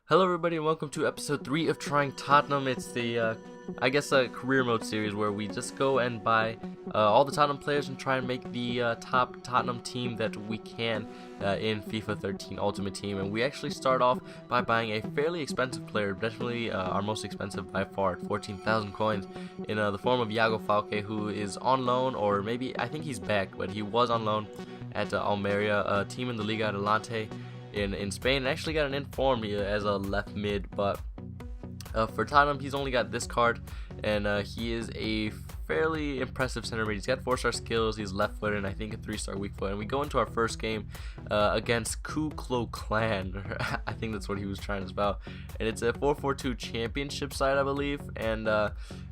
Hello everybody and welcome to episode 3 of Trying Tottenham. It's the, a career mode series where we just go and buy all the Tottenham players and try and make the top Tottenham team that we can in FIFA 13 Ultimate Team. And we actually start off by buying a fairly expensive player, definitely our most expensive by far, at 14,000 coins, in the form of Iago Falque, who is on loan, or maybe, I think he's back, but he was on loan at Almeria, a team in the Liga Adelante in Spain, and actually got an Inform as a left mid. But for Tottenham, he's only got this card, and he is a fairly impressive center mid. He's got 4-star skills, he's left footed, and I think a 3-star weak foot. And we go into our first game against Ku Klux Klan. I think that's what he was trying to spell. And it's a 4-4-2 championship side, I believe. And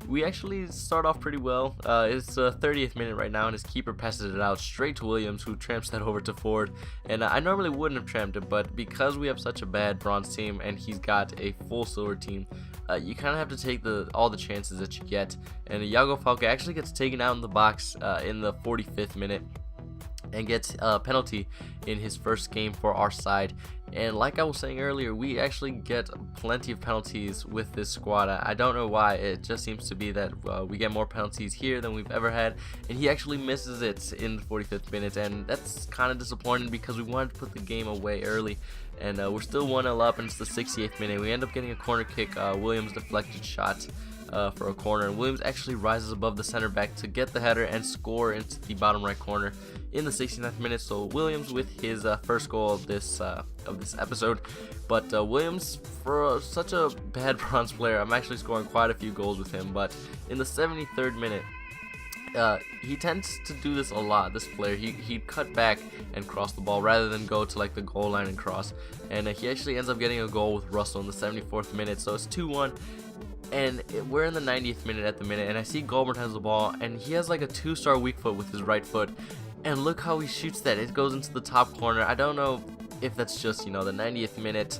we actually start off pretty well. It's the 30th minute right now, and his keeper passes it out straight to Williams, who tramps that over to Ford. And I normally wouldn't have tramped it, but because we have such a bad bronze team and he's got a full silver team, you kind of have to take all the chances that you get. And Iago Falque actually gets taken out in the box in the 45th minute and gets a penalty in his first game for our side. And like I was saying earlier, we actually get plenty of penalties with this squad. I don't know why. It just seems to be that we get more penalties here than we've ever had, and he actually misses it in the 45th minute, and that's kind of disappointing because we wanted to put the game away early. And we're still 1-0 up, and it's the 68th minute. We end up getting a corner kick. Williams deflected shot for a corner, and Williams actually rises above the center back to get the header and score into the bottom right corner in the 69th minute. So Williams with his first goal of this episode. But Williams, for such a bad bronze player, I'm actually scoring quite a few goals with him. But in the 73rd minute, he tends to do this a lot, this player. He'd cut back and cross the ball rather than go to like the goal line and cross. And he actually ends up getting a goal with Russell in the 74th minute. So it's 2-1. And we're in the 90th minute at the minute, and I see Goldberg has the ball, and he has like a 2-star weak foot with his right foot. And look how he shoots that. It goes into the top corner. I don't know if that's just, the 90th minute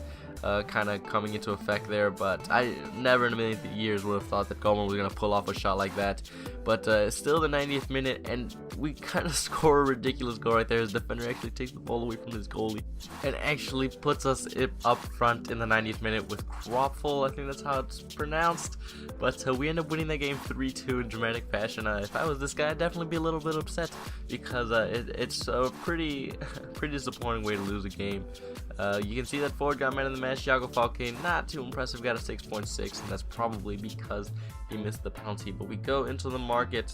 kind of coming into effect there, but I never in a million years would have thought that Goldberg was going to pull off a shot like that. But still the 90th minute, and we kind of score a ridiculous goal right there. His defender actually takes the ball away from his goalie and actually puts us up front in the 90th minute with Kropfel. I think that's how it's pronounced. But we end up winning that game 3-2 in dramatic fashion. If I was this guy, I'd definitely be a little bit upset because it's a pretty disappointing way to lose a game. You can see that Ford got man of the match. Iago Falque, not too impressive, got a 6.6, and that's probably because he missed the penalty. But we go into the market,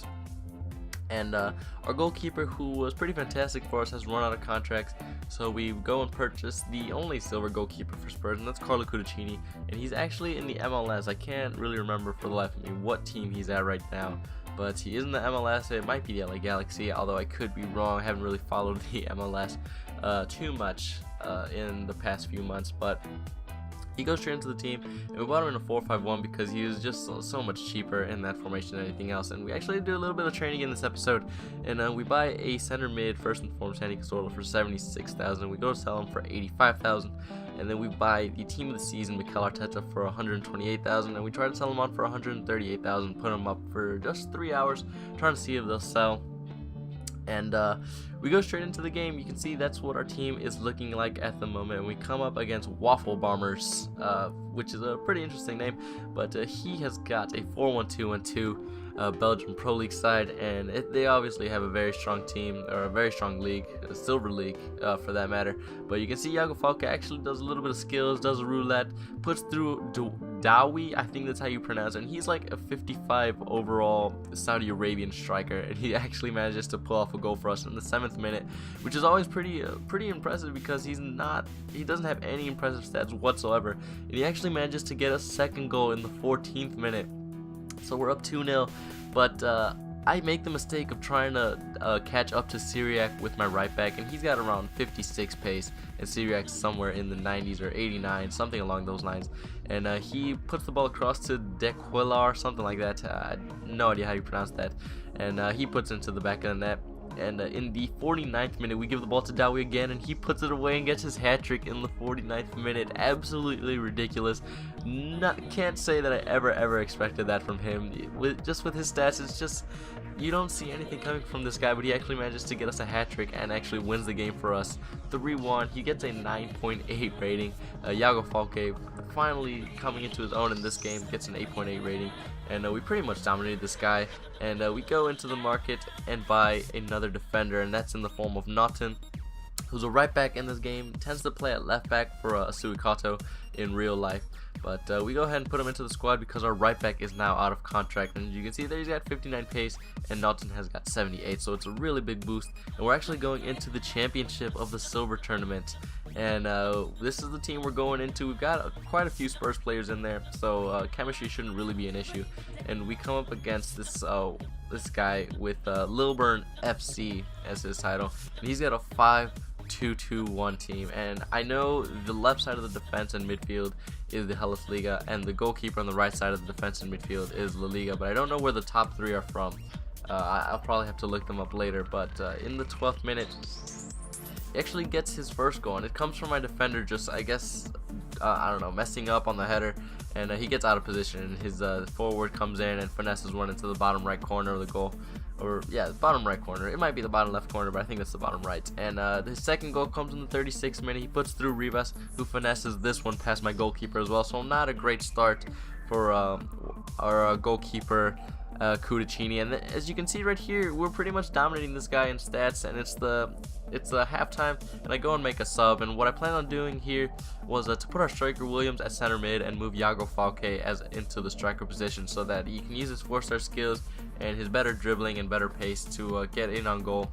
and our goalkeeper, who was pretty fantastic for us, has run out of contracts. So we go and purchase the only silver goalkeeper for Spurs, and that's Carlo Cudicini. And he's actually in the MLS. I can't really remember for the life of me what team he's at right now, but he is in the MLS. It might be the LA Galaxy, although I could be wrong. I haven't really followed the MLS too much in the past few months, but he goes straight into the team, and we bought him in a 4-5-1 because he was just so much cheaper in that formation than anything else. And we actually do a little bit of training in this episode, and we buy a center mid, first and foremost, Sandy Cazorla, for 76,000. We go to sell him for 85,000, and then we buy the team of the season, Mikel Arteta, for 128,000, and we try to sell him on for 138,000. Put him up for just 3 hours, trying to see if they'll sell. And we go straight into the game. You can see that's what our team is looking like at the moment. And we come up against Waffle Bombers, which is a pretty interesting name. But he has got a 4-1-2-1-2 Belgian Pro League side, and they obviously have a very strong team, or a very strong league, a silver league for that matter. But you can see Iago Falque actually does a little bit of skills, does a roulette, puts through Dawi, I think that's how you pronounce it, and he's like a 55 overall Saudi Arabian striker, and he actually manages to pull off a goal for us in the 7th minute, which is always pretty impressive because he doesn't have any impressive stats whatsoever, and he actually manages to get a second goal in the 14th minute. So we're up 2-0, but I make the mistake of trying to catch up to Syriac with my right back, and he's got around 56 pace, and Syriac's somewhere in the 90s or 89, something along those lines. And he puts the ball across to Dequillar, something like that. No idea how you pronounce that. And he puts it into the back of the net. And in the 49th minute, we give the ball to Dawi again, and he puts it away and gets his hat-trick in the 49th minute. Absolutely ridiculous. Can't say that I ever expected that from him. With his stats, it's just, you don't see anything coming from this guy, but he actually manages to get us a hat-trick and actually wins the game for us 3-1. He gets a 9.8 rating. Iago Falque, finally coming into his own in this game, gets an 8.8 rating, and we pretty much dominated this guy. And we go into the market and buy another defender, and that's in the form of Naughton, who's a right back in this game, tends to play at left back for Suikato in real life. But we go ahead and put him into the squad because our right back is now out of contract, and you can see there he's got 59 pace and Naughton has got 78, so it's a really big boost. And we're actually going into the championship of the silver tournament, and this is the team we're going into. We've got quite a few Spurs players in there, so chemistry shouldn't really be an issue. And we come up against this guy with Lilburn FC as his title, and he's got a 5-2-2-1 team, and I know the left side of the defense and midfield is the Hellas Liga, and the goalkeeper on the right side of the defense and midfield is La Liga, but I don't know where the top three are from. I'll probably have to look them up later. But in the 12th minute, he actually gets his first goal, and it comes from my defender just, I guess, I don't know, messing up on the header, and he gets out of position, and his forward comes in and finesses one into the bottom right corner of the goal. Or yeah, the bottom right corner. It might be the bottom left corner, but I think that's the bottom right. And the second goal comes in the 36th minute. He puts through Rivas, who finesses this one past my goalkeeper as well. So not a great start for our goalkeeper, Cudicini. And as you can see right here, we're pretty much dominating this guy in stats, and it's halftime, and I go and make a sub. And what I plan on doing here was to put our striker Williams at center mid and move Iago Falque into the striker position, so that he can use his 4-star skills and his better dribbling and better pace to get in on goal.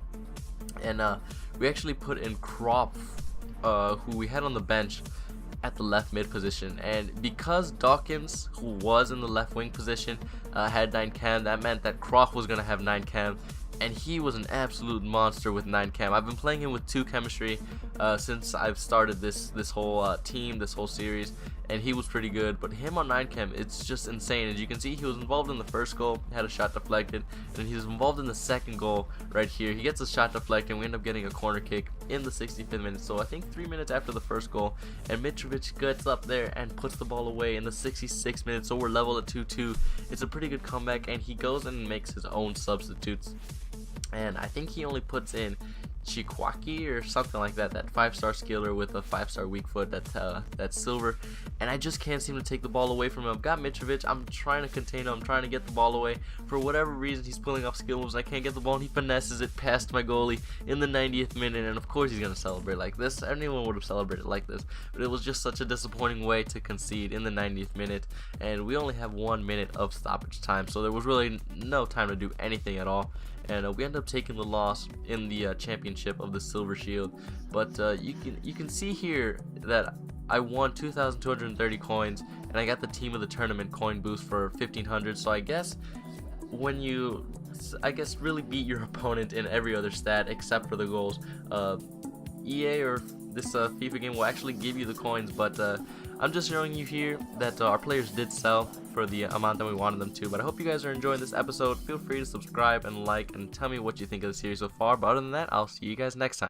And we actually put in Krop, who we had on the bench, at the left mid position. And because Dawkins, who was in the left wing position, had 9 chem, that meant that Krop was going to have 9 chem, and he was an absolute monster with 9 chem. I've been playing him with 2 chemistry since I've started this whole team, this whole series, and he was pretty good. But him on 9 chem, it's just insane. As you can see, he was involved in the first goal, had a shot deflected, and he was involved in the second goal right here. He gets a shot deflected, and we end up getting a corner kick in the 65th minute, so I think 3 minutes after the first goal, and Mitrovic gets up there and puts the ball away in the 66th minute, so we're level at 2-2. It's a pretty good comeback, and he goes and makes his own substitutes. And I think he only puts in Chikwaki or something like that, that 5-star skiller with a 5-star weak foot, that's silver, and I just can't seem to take the ball away from him. I've got Mitrovic, I'm trying to contain him, I'm trying to get the ball away. For whatever reason, he's pulling off skill moves, I can't get the ball, and he finesses it past my goalie in the 90th minute, and of course he's going to celebrate like this. Anyone would have celebrated like this, but it was just such a disappointing way to concede in the 90th minute, and we only have 1 minute of stoppage time, so there was really no time to do anything at all. And we end up taking the loss in the championship of the Silver Shield. But you can see here that I won 2,230 coins, and I got the team of the tournament coin boost for 1,500. So I guess when you, really beat your opponent in every other stat except for the goals, EA or this FIFA game will actually give you the coins, but I'm just showing you here that our players did sell for the amount that we wanted them to. But I hope you guys are enjoying this episode. Feel free to subscribe and like and tell me what you think of the series so far. But other than that, I'll see you guys next time.